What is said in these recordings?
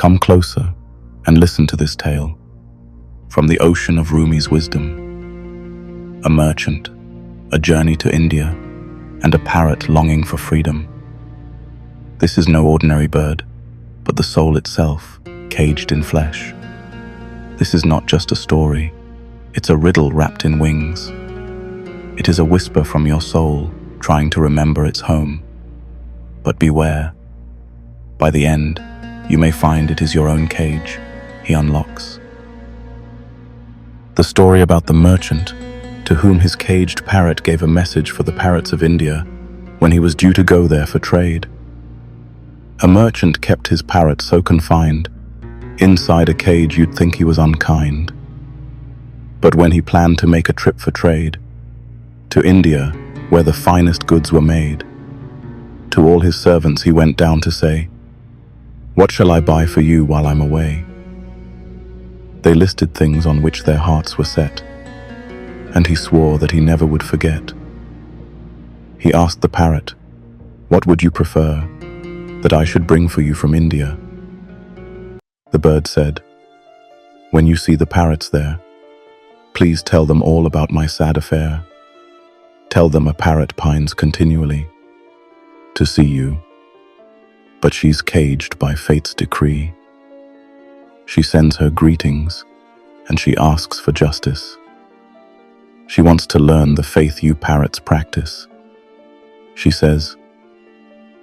Come closer and listen to this tale from the ocean of Rumi's wisdom. A merchant, a journey to India, and a parrot longing for freedom. This is no ordinary bird, but the soul itself, caged in flesh. This is not just a story, it's a riddle wrapped in wings. It is a whisper from your soul, trying to remember its home. But beware, by the end, you may find it is your own cage he unlocks. The story about the merchant, to whom his caged parrot gave a message for the parrots of India when he was due to go there for trade. A merchant kept his parrot so confined, inside a cage you'd think he was unkind. But when he planned to make a trip for trade, to India, where the finest goods were made, to all his servants he went down to say, "What shall I buy for you while I'm away?" They listed things on which their hearts were set, and he swore that he never would forget. He asked the parrot, "What would you prefer that I should bring for you from India?" The bird said, "When you see the parrots there, please tell them all about my sad affair. Tell them a parrot pines continually to see you, but she's caged by fate's decree. She sends her greetings, and she asks for justice. She wants to learn the faith you parrots practice. She says,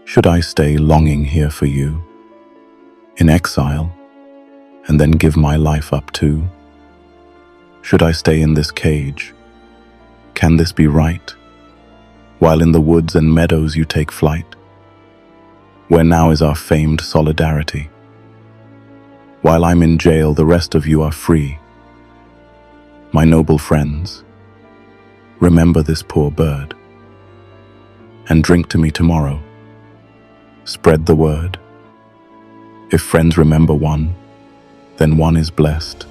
'Should I stay longing here for you, in exile, and then give my life up too? Should I stay in this cage? Can this be right? While in the woods and meadows you take flight, where now is our famed solidarity. While I'm in jail, the rest of you are free. My noble friends, remember this poor bird, and drink to me tomorrow. Spread the word. If friends remember one, then one is blessed.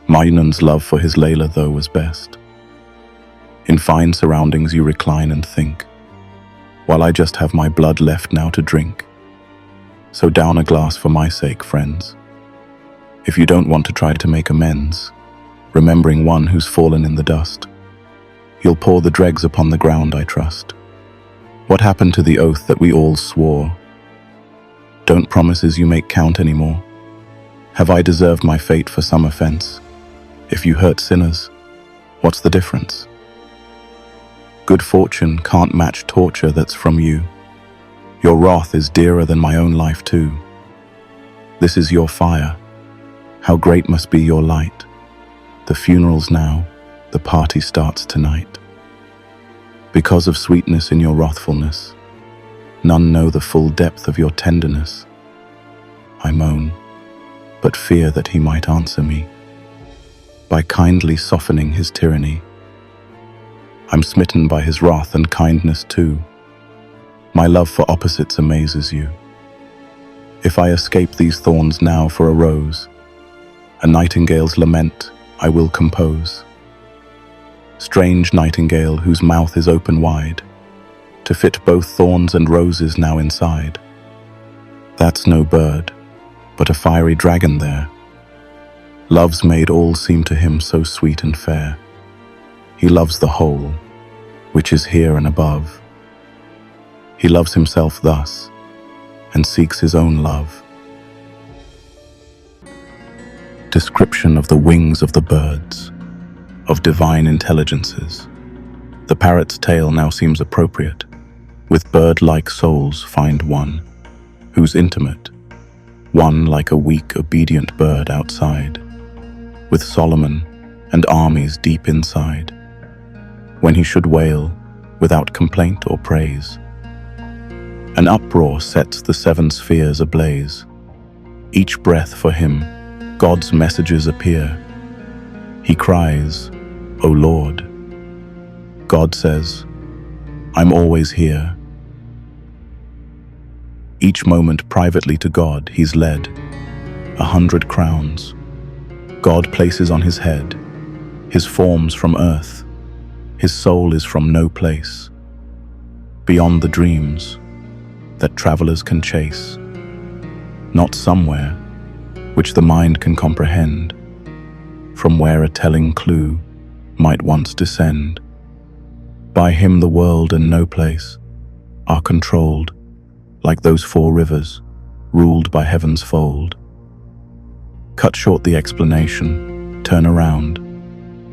Majnun's love for his Layla, though, was best. In fine surroundings you recline and think, while I just have my blood left now to drink. So down a glass for my sake, friends. If you don't want to try to make amends, remembering one who's fallen in the dust, you'll pour the dregs upon the ground, I trust. What happened to the oath that we all swore? Don't promises you make count anymore? Have I deserved my fate for some offense? If you hurt sinners, what's the difference? Good fortune can't match torture that's from you. Your wrath is dearer than my own life too. This is your fire. How great must be your light. The funeral's now, the party starts tonight. Because of sweetness in your wrathfulness, none know the full depth of your tenderness. I moan, but fear that he might answer me by kindly softening his tyranny. I'm smitten by his wrath and kindness too. My love for opposites amazes you. If I escape these thorns now for a rose, a nightingale's lament I will compose. Strange nightingale whose mouth is open wide, to fit both thorns and roses now inside. That's no bird, but a fiery dragon there. Love's made all seem to him so sweet and fair. He loves the whole, which is here and above. He loves himself thus, and seeks his own love. Description of the wings of the birds, of divine intelligences. The parrot's tale now seems appropriate. With bird-like souls find one, who's intimate, one like a weak, obedient bird outside, with Solomon and armies deep inside, when he should wail without complaint or praise. An uproar sets the seven spheres ablaze. Each breath for him, God's messages appear. He cries, "O Lord." God says, "I'm always here." Each moment privately to God he's led. 100 crowns God places on his head. His form's from earth, his soul is from no place, beyond the dreams that travelers can chase. not somewhere, which the mind can comprehend, from where a telling clue might once descend. By him the world and no place are controlled, like those four rivers, ruled by heaven's fold. Cut short the explanation, turn around.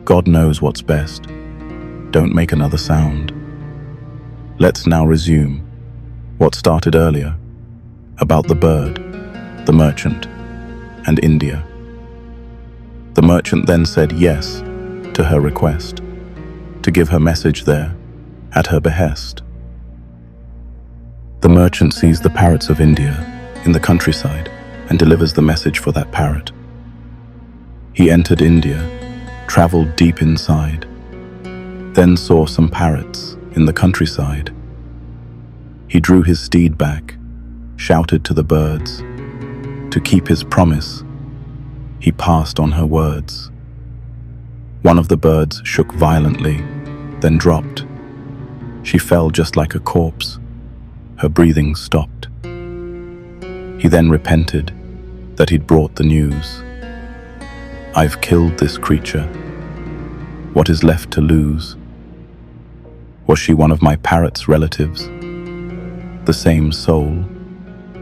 God knows what's best. Don't make another sound. Let's now resume what started earlier, about the bird, the merchant, and India. The merchant then said yes to her request, to give her message there, at her behest. The merchant sees the parrots of India in the countryside and delivers the message for that parrot. He entered India, traveled deep inside, then saw some parrots in the countryside. He drew his steed back, shouted to the birds. To keep his promise, he passed on her words. One of the birds shook violently, then dropped. She fell just like a corpse. Her breathing stopped. He then repented that he'd brought the news. I've killed this creature. What is left to lose? Was she one of my parrot's relatives? The same soul,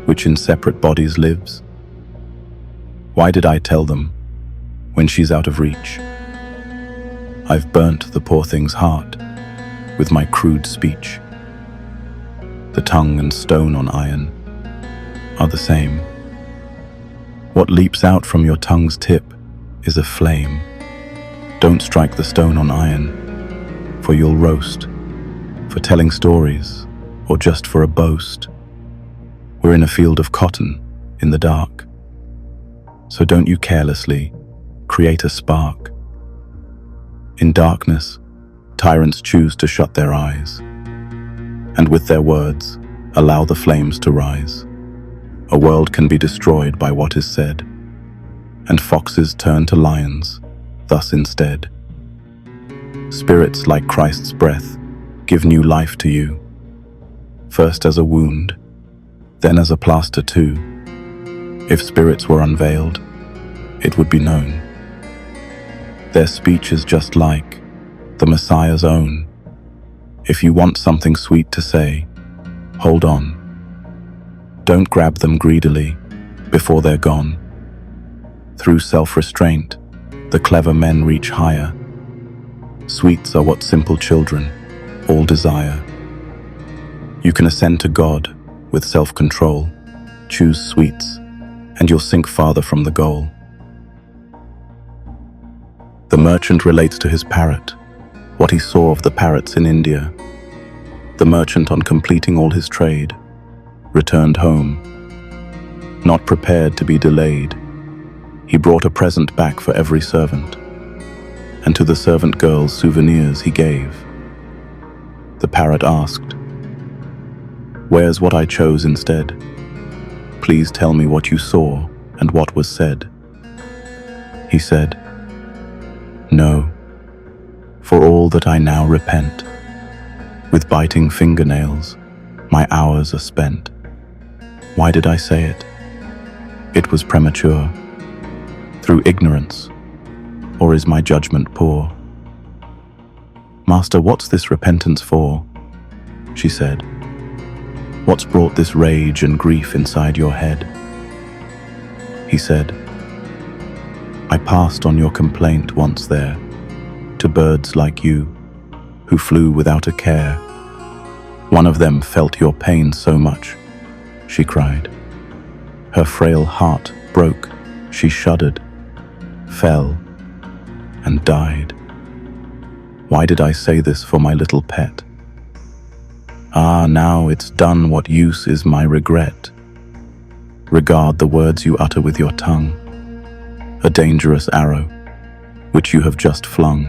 which in separate bodies lives? Why did I tell them, when she's out of reach? I've burnt the poor thing's heart with my crude speech. The tongue and stone on iron are the same. What leaps out from your tongue's tip is a flame. Don't strike the stone on iron, for you'll roast, for telling stories, or just for a boast. We're in a field of cotton, in the dark. So don't you carelessly create a spark. In darkness, tyrants choose to shut their eyes, and with their words, allow the flames to rise. A world can be destroyed by what is said, and foxes turn to lions, thus instead. Spirits like Christ's breath give new life to you, first as a wound, then as a plaster too. If spirits were unveiled, it would be known. Their speech is just like the Messiah's own. If you want something sweet to say, hold on. Don't grab them greedily before they're gone. Through self-restraint, the clever men reach higher. Sweets are what simple children all desire. You can ascend to God with self-control. Choose sweets, and you'll sink farther from the goal. The merchant relates to his parrot what he saw of the parrots in India. The merchant, on completing all his trade, returned home. Not prepared to be delayed, he brought a present back for every servant, and to the servant girls souvenirs he gave. The parrot asked, "Where's what I chose instead? Please tell me what you saw and what was said." He said, "No, for all that I now repent. With biting fingernails, my hours are spent. Why did I say it? It was premature. Through ignorance, or is my judgment poor? Master, what's this repentance for?" she said. "What's brought this rage and grief inside your head?" He said, "I passed on your complaint once there, to birds like you, who flew without a care. One of them felt your pain so much," she cried. Her frail heart broke, she shuddered, fell, and died. Why did I say this for my little pet? Ah, now it's done, what use is my regret? Regard the words you utter with your tongue, a dangerous arrow, which you have just flung.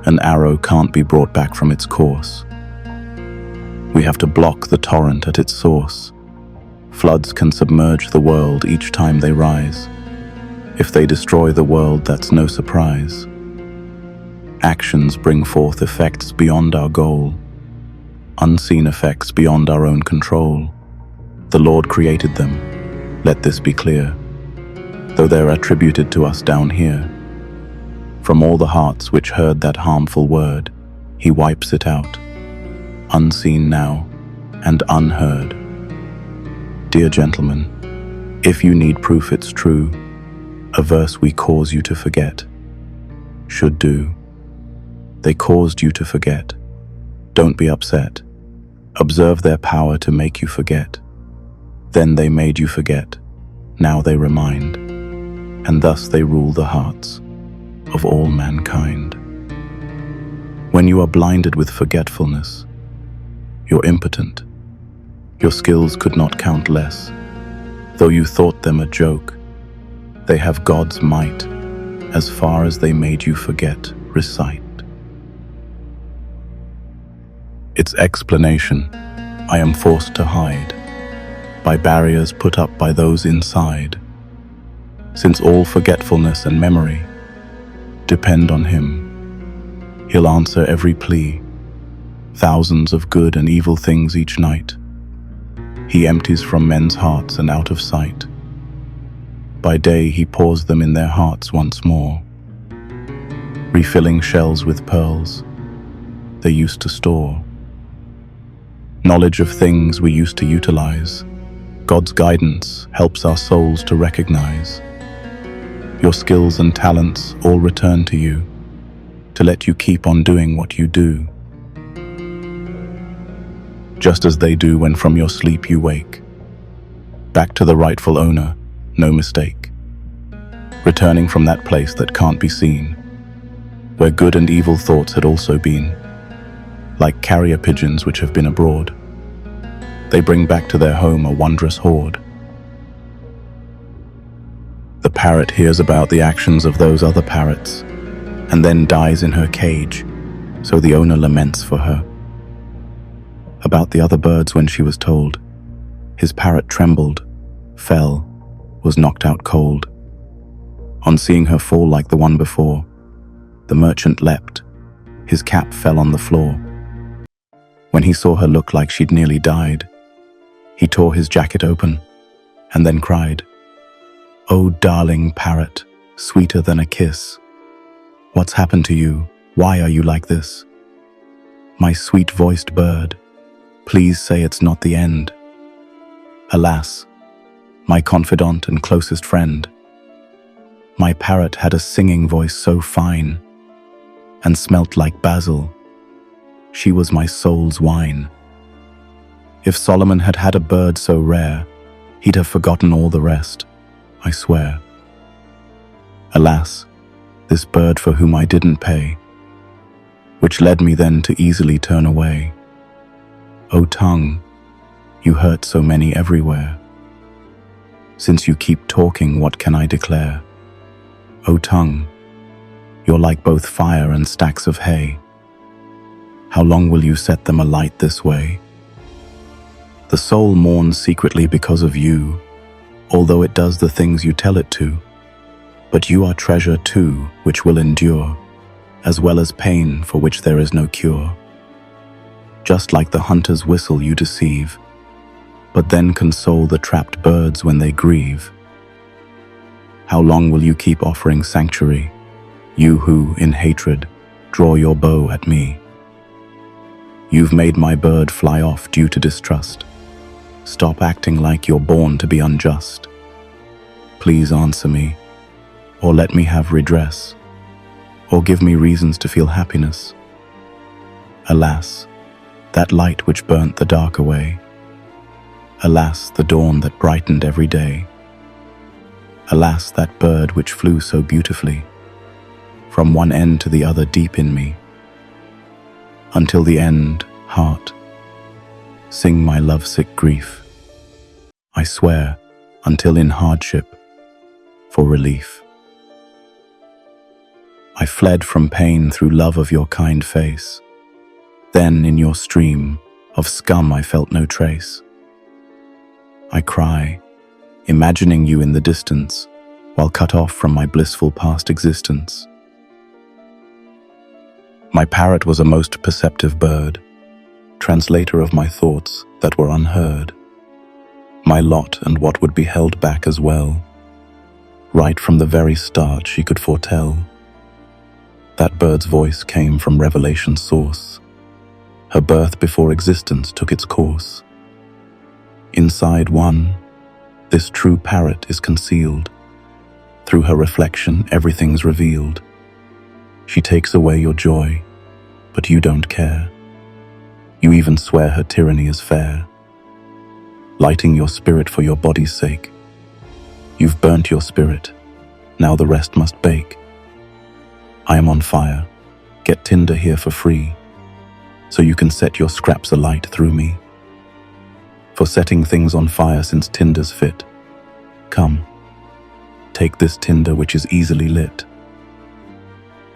An arrow can't be brought back from its course. We have to block the torrent at its source. Floods can submerge the world each time they rise. If they destroy the world, that's no surprise. Actions bring forth effects beyond our goal, unseen effects beyond our own control. The Lord created them, Let this be clear, though they're attributed to us down here. From all the hearts which heard that harmful word, he wipes it out, unseen now and unheard. Dear gentlemen, if you need proof it's true, a verse we cause you to forget should do. They caused you to forget. Don't be upset. Observe their power to make you forget. Then they made you forget. Now they remind. And thus they rule the hearts of all mankind. When you are blinded with forgetfulness, you're impotent. Your skills could not count less. Though you thought them a joke, they have God's might. As far as they made you forget, recite. Its explanation I am forced to hide by barriers put up by those inside, since all forgetfulness and memory depend on him. He'll answer every plea, thousands of good and evil things each night. He empties from men's hearts and out of sight. By day he pours them in their hearts once more, refilling shells with pearls they used to store. Knowledge of things we used to utilize, God's guidance helps our souls to recognize. Your skills and talents all return to you, to let you keep on doing what you do. Just as they do when from your sleep you wake, back to the rightful owner, no mistake. Returning from that place that can't be seen, where good and evil thoughts had also been. Like carrier pigeons which have been abroad, they bring back to their home a wondrous hoard. The parrot hears about the actions of those other parrots, and then dies in her cage, so the owner laments for her. About the other birds when she was told, his parrot trembled, fell, was knocked out cold. On seeing her fall like the one before, the merchant leapt, his cap fell on the floor. When he saw her look like she'd nearly died, he tore his jacket open and then cried, "Oh, darling parrot, sweeter than a kiss. What's happened to you? Why are you like this? My sweet-voiced bird, please say it's not the end." Alas, my confidant and closest friend, my parrot had a singing voice so fine and smelt like basil. She was my soul's wine. If Solomon had had a bird so rare, he'd have forgotten all the rest, I swear. Alas, this bird for whom I didn't pay, which led me then to easily turn away. O tongue, you hurt so many everywhere. Since you keep talking, what can I declare? O tongue, you're like both fire and stacks of hay. How long will you set them alight this way? The soul mourns secretly because of you, although it does the things you tell it to. But you are treasure too, which will endure, as well as pain for which there is no cure. Just like the hunter's whistle you deceive, but then console the trapped birds when they grieve. How long will you keep offering sanctuary, you who, in hatred, draw your bow at me? You've made my bird fly off due to distrust. Stop acting like you're born to be unjust. Please answer me, or let me have redress, or give me reasons to feel happiness. Alas, that light which burnt the dark away. Alas, the dawn that brightened every day. Alas, that bird which flew so beautifully, from one end to the other deep in me. Until the end, heart, sing my lovesick grief. I swear, until in hardship, for relief. I fled from pain through love of your kind face. Then in your stream of scum I felt no trace. I cry, imagining you in the distance, while cut off from my blissful past existence. My parrot was a most perceptive bird, translator of my thoughts that were unheard. my lot and what would be held back as well. Right from the very start she could foretell. That bird's voice came from revelation's source. Her birth before existence took its course. Inside one, this true parrot is concealed. Through her reflection, everything's revealed. She takes away your joy, but you don't care. You even swear her tyranny is fair. Lighting your spirit for your body's sake. You've burnt your spirit, now the rest must bake. I am on fire, get tinder here for free, so you can set your scraps alight through me. For setting things on fire since tinder's fit. Come, take this tinder which is easily lit.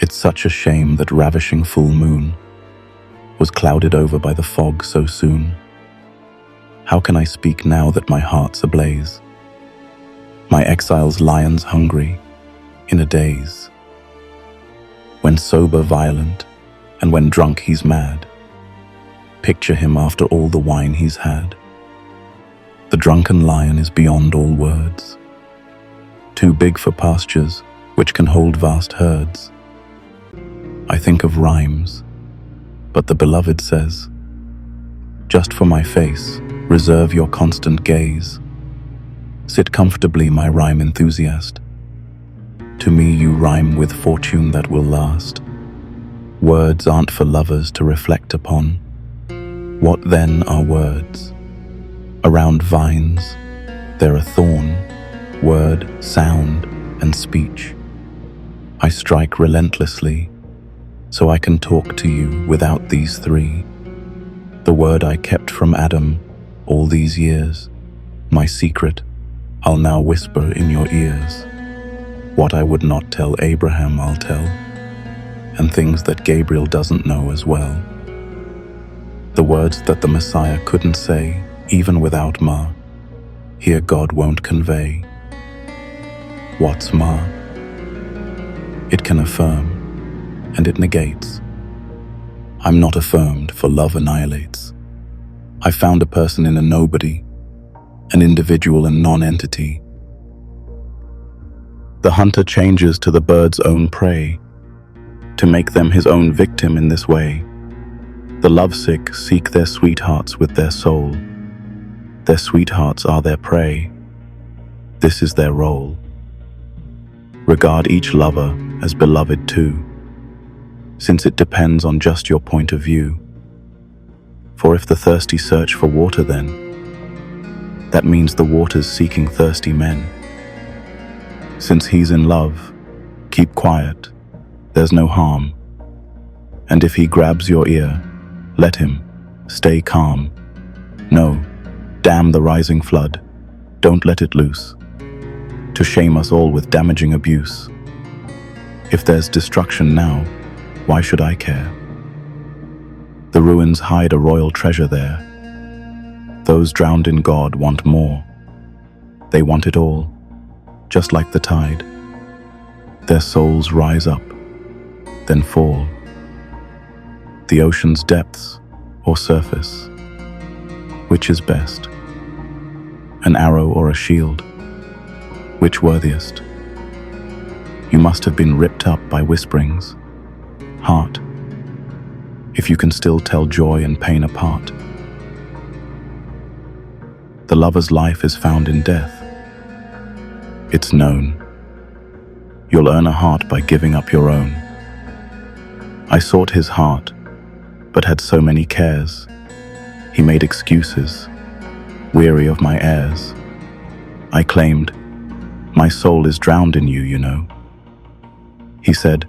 It's such a shame that ravishing full moon was clouded over by the fog so soon. How can I speak now that my heart's ablaze? My exile's lion's hungry, in a daze. When sober violent, and when drunk he's mad. Picture him after all the wine he's had. The drunken lion is beyond all words. Too big for pastures, which can hold vast herds. I think of rhymes, but the beloved says, just for my face, reserve your constant gaze. Sit comfortably, my rhyme enthusiast. To me you rhyme with fortune that will last. Words aren't for lovers to reflect upon. What then are words? Around vines, they're a thorn, word, sound, and speech. I strike relentlessly, so I can talk to you without these three. The word I kept from Adam all these years, my secret, I'll now whisper in your ears. What I would not tell Abraham I'll tell, and things that Gabriel doesn't know as well. The words that the Messiah couldn't say, even without Ma, here God won't convey. What's Ma? It can affirm, and it negates. I'm not affirmed, for love annihilates. I found a person in a nobody, an individual and non-entity. The hunter changes to the bird's own prey, to make them his own victim in this way. The lovesick seek their sweethearts with their soul. Their sweethearts are their prey. This is their role. Regard each lover as beloved too, since it depends on just your point of view. For if the thirsty search for water then, that means the water's seeking thirsty men. Since he's in love, keep quiet, there's no harm. And if he grabs your ear, let him, stay calm. No, damn the rising flood, don't let it loose, to shame us all with damaging abuse. If there's destruction now, why should I care? The ruins hide a royal treasure there. Those drowned in God want more. They want it all, just like the tide. Their souls rise up, then fall. The ocean's depths or surface, which is best? An arrow or a shield? Which worthiest? You must have been ripped up by whisperings. Heart, if you can still tell joy and pain apart. The lover's life is found in death. It's known. You'll earn a heart by giving up your own. I sought his heart, but had so many cares. He made excuses, weary of my airs. I claimed, my soul is drowned in you, you know. He said,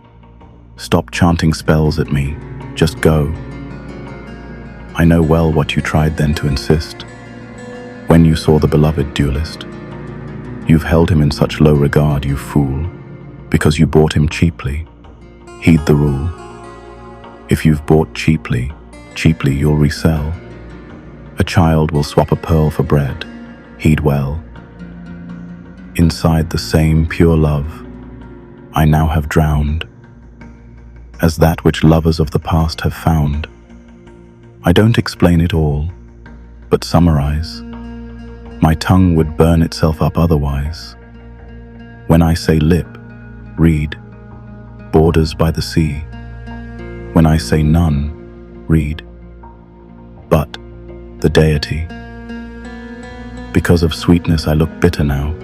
stop chanting spells at me, just go. I know well what you tried then to insist. When you saw the beloved duelist, you've held him in such low regard, you fool, because you bought him cheaply. Heed the rule. If you've bought cheaply, cheaply you'll resell. A child will swap a pearl for bread. Heed well. Inside the same pure love, I now have drowned, as that which lovers of the past have found. I don't explain it all, but summarize. My tongue would burn itself up otherwise. When I say lip, read, borders by the sea. When I say none, read, but the deity. Because of sweetness I look bitter now.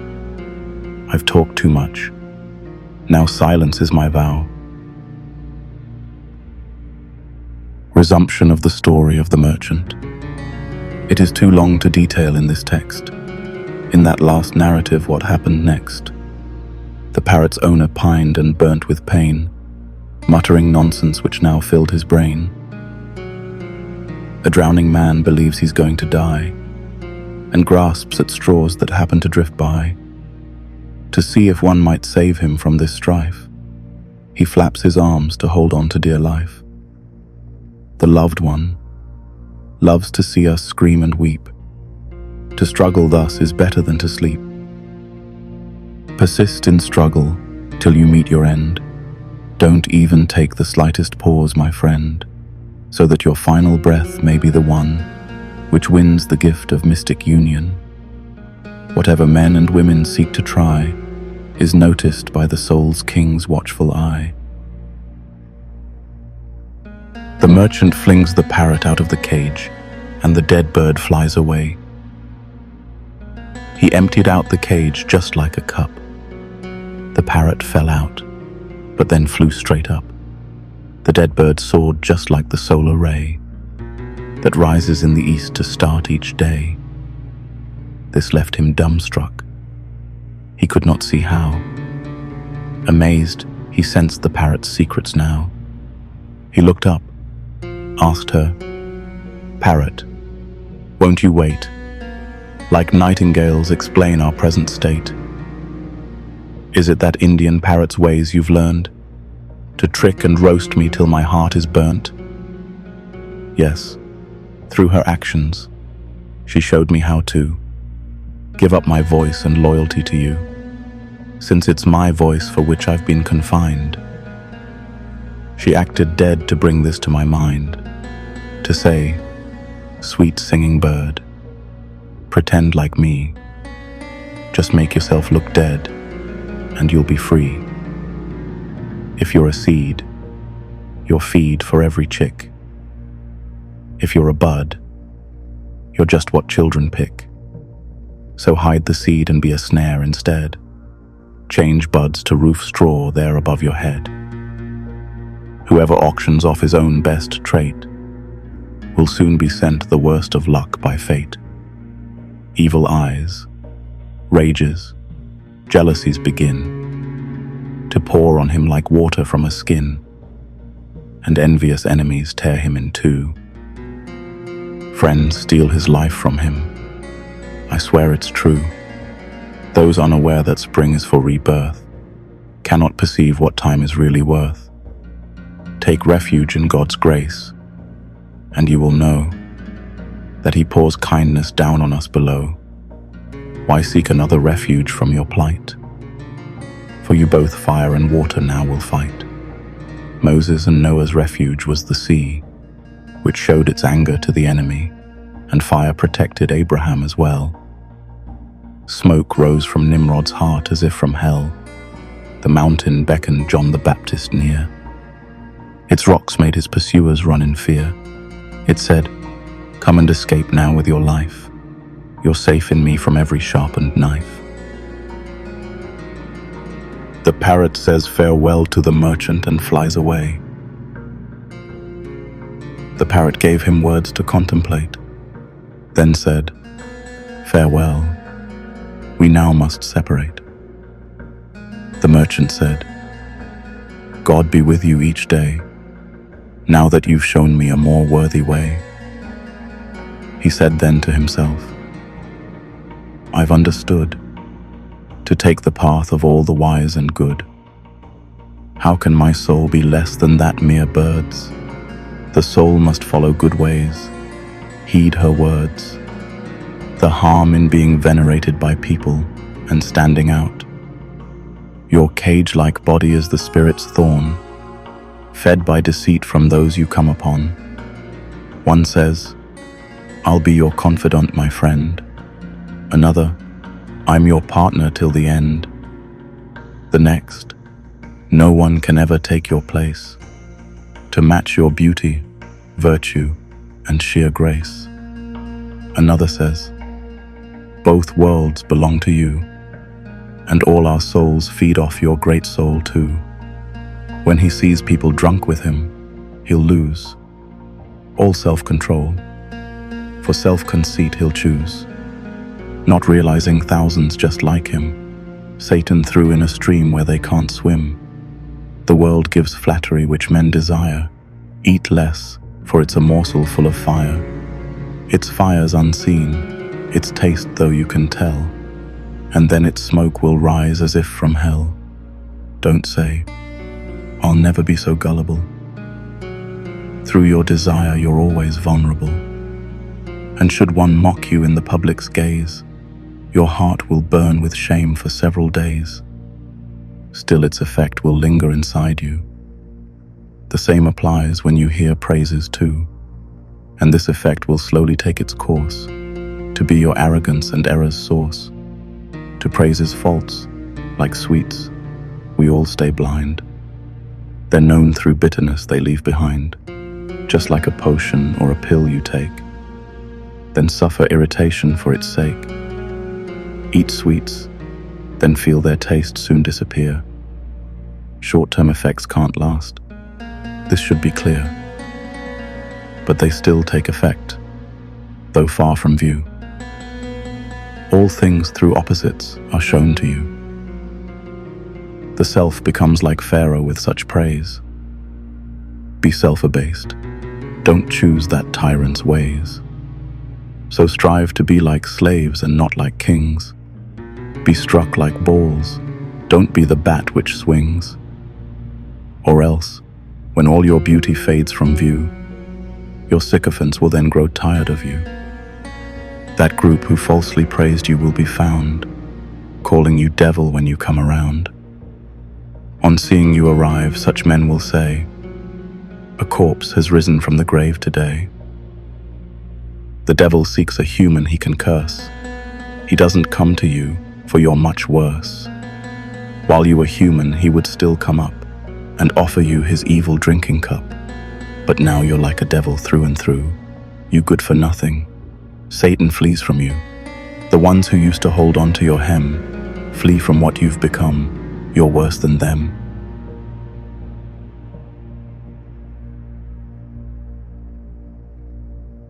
I've talked too much. Now silence is my vow. Resumption of the story of the merchant. It is too long to detail in this text. In that last narrative, what happened next? The parrot's owner pined and burnt with pain, muttering nonsense which now filled his brain. A drowning man believes he's going to die, and grasps at straws that happen to drift by. To see if one might save him from this strife, he flaps his arms to hold on to dear life. The loved one loves to see us scream and weep. To struggle thus is better than to sleep. Persist in struggle till you meet your end. Don't even take the slightest pause, my friend, so that your final breath may be the one which wins the gift of mystic union. Whatever men and women seek to try is noticed by the soul's king's watchful eye. The merchant flings the parrot out of the cage, and the dead bird flies away. He emptied out the cage just like a cup. The parrot fell out, but then flew straight up. The dead bird soared just like the solar ray that rises in the east to start each day. This left him dumbstruck. He could not see how. Amazed, he sensed the parrot's secrets now. He looked up, asked her, "Parrot, won't you wait? Like nightingales explain our present state. Is it that Indian parrot's ways you've learned? To trick and roast me till my heart is burnt?" Yes, through her actions, she showed me how to give up my voice and loyalty to you, since it's my voice for which I've been confined. She acted dead to bring this to my mind, to say, "Sweet singing bird, pretend like me. Just make yourself look dead, and you'll be free. If you're a seed, you're feed for every chick. If you're a bud, you're just what children pick. So hide the seed and be a snare instead. Change buds to roof straw there above your head. Whoever auctions off his own best trait will soon be sent the worst of luck by fate. Evil eyes, rages, jealousies begin to pour on him like water from a skin, and envious enemies tear him in two. Friends steal his life from him. I swear it's true. Those unaware that spring is for rebirth cannot perceive what time is really worth. Take refuge in God's grace, and you will know that He pours kindness down on us below. Why seek another refuge from your plight? For you both fire and water now will fight. Moses and Noah's refuge was the sea, which showed its anger to the enemy, and fire protected Abraham as well. Smoke rose from Nimrod's heart as if from hell. The mountain beckoned John the Baptist near. Its rocks made his pursuers run in fear. It said, "Come and escape now with your life. You're safe in me from every sharpened knife." The parrot says farewell to the merchant and flies away. The parrot gave him words to contemplate, then said, "Farewell, we now must separate." The merchant said, "God be with you each day, now that you've shown me a more worthy way." He said then to himself, "I've understood to take the path of all the wise and good. How can my soul be less than that mere bird's? The soul must follow good ways, heed her words. The harm in being venerated by people and standing out. Your cage-like body is the spirit's thorn, fed by deceit from those you come upon. One says, 'I'll be your confidant, my friend,' Another, I'm your partner till the end. The next, no one can ever take your place, to match your beauty, virtue, and sheer grace. Another says, both worlds belong to you, and all our souls feed off your great soul too. When he sees people drunk with him, he'll lose all self-control. For self-conceit he'll choose, not realizing thousands just like him, Satan threw in a stream where they can't swim. The world gives flattery which men desire. Eat less, for it's a morsel full of fire. Its fire's unseen, its taste though you can tell, and then its smoke will rise as if from hell. Don't say, I'll never be so gullible. Through your desire you're always vulnerable. And should one mock you in the public's gaze, your heart will burn with shame for several days. Still its effect will linger inside you. The same applies when you hear praises too, and this effect will slowly take its course, to be your arrogance and error's source. To praises faults, like sweets, we all stay blind. They're known through bitterness they leave behind, just like a potion or a pill you take. Then suffer irritation for its sake. Eat sweets, then feel their taste soon disappear. Short-term effects can't last. This should be clear. But they still take effect, though far from view. All things through opposites are shown to you. The self becomes like Pharaoh with such praise. Be self-abased. Don't choose that tyrant's ways. So strive to be like slaves and not like kings. Be struck like balls. Don't be the bat which swings. Or else, when all your beauty fades from view, your sycophants will then grow tired of you. That group who falsely praised you will be found, calling you devil when you come around. On seeing you arrive, such men will say, a corpse has risen from the grave today. The devil seeks a human he can curse. He doesn't come to you, for you're much worse. While you were human, he would still come up and offer you his evil drinking cup. But now you're like a devil through and through. You good for nothing. Satan flees from you. The ones who used to hold on to your hem flee from what you've become. You're worse than them.